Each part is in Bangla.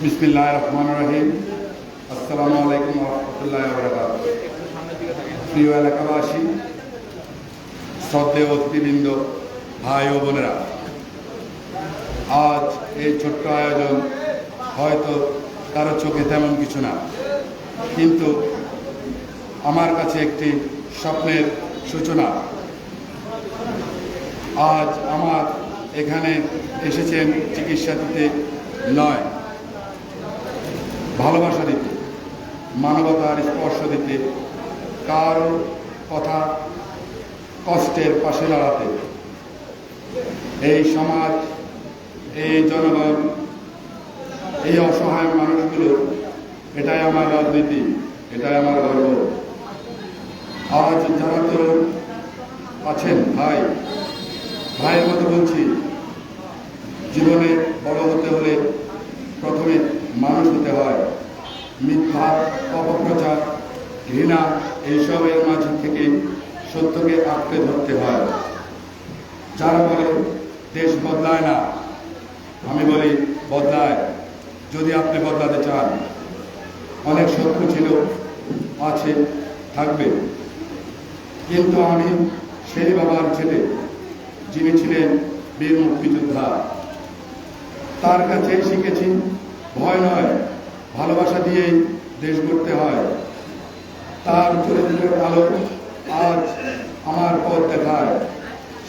বিসমিল্লাহির রহমানির রহিম। আসসালামু আলাইকুম ওয়া রাহমাতুল্লাহি ওয়া বারাকাতুহু। প্রিয় এলাকাবাসী, শ্রদ্ধেয় অতিথিবৃন্দ, ভাই ও বোনেরা, আজ এই ছোট্ট আয়োজন হয়তো কারো চোখে তেমন কিছু না, কিন্তু আমার কাছে একটি স্বপ্নের সূচনা। আজ আমার এখানে এসেছেন চিকিৎসা দিতে নয়, ভালোবাসা দিতে, মানবতার স্পর্শ দিতে, কারো কথা কষ্টের পাশে দাঁড়াতে। এই সমাজ, এই জনগণ, এই অসহায় মানুষগুলো, এটাই আমার রাজনীতি, এটাই আমার গর্ব। আজ যারা তরুণ আছেন, ভাইয়ের মতো বলছি, জীবনে বড় হতে হলে প্রথমে মানুষ হতে হয়। মিথ্যা, অপপ্রচার, ঘৃণা এইসবের মাঝে থেকে সত্যকে আঁকড়ে ধরতে হয়। যারা বলে দেশ বদলায় না, আমি বলি বদলায়, যদি আপনি বদলাতে চান। অনেক শত্রু ছিল, আছে, থাকবে, কিন্তু আমি সেই বাবার ছেলে যিনি ছিলেন বীর মুক্তিযোদ্ধা। তার কাছে শিখেছি ভয় নয়, ভালোবাসা দিয়েই দেশ গড়তে হয়। তার চরিত্রের আলো আজ আমার পথ দেখায়।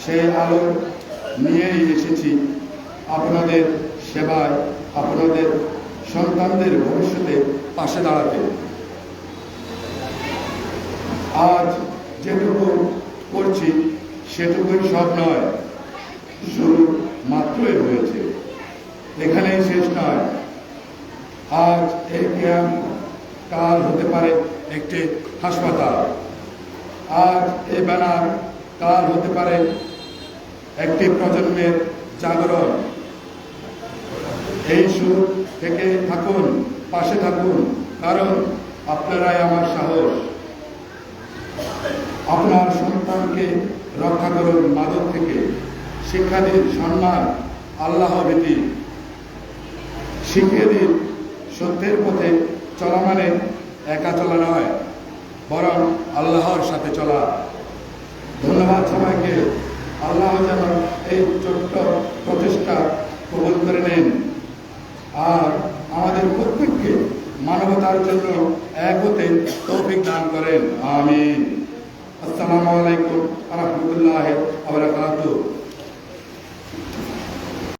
সেই আলো নিয়েই এসেছি আপনাদের সেবায়, আপনাদের সন্তানদের ভবিষ্যতে পাশে দাঁড়াতে। আজ যেটুকু করছি সেটুকুই সব নয়, শুরু মাত্রই হয়েছে, এখানেই শেষ নয়। আজ এই ক্যাম্প কাল হতে পারে একটি হাসপাতাল, আজ এই ব্যানার কাল হতে পারে একটি প্রজন্মের জাগরণ। এই সুর থেকে থাকুন, পাশে থাকুন, কারণ আপনারাই আমার সাহস। আপনার সন্তানকে রক্ষা করুন মাদক থেকে, শিক্ষা দিন সম্মান, আল্লাহ ভীতি শিখিয়ে দিন। সত্যের পথে চলা মানে একা চলা নয়, বরং আল্লাহর সাথে চলা। ধন্যবাদ সবাইকে। আল্লাহ যেন এই ছোট্ট প্রচেষ্টা কবুল করে নেন আর আমাদের প্রত্যেককে মানবতার জন্য এক হতে তৌফিক দান করেন। আমিন। আসসালামু আলাইকুম ওয়া রাহমাতুল্লাহি ওয়া বারাকাতুহু।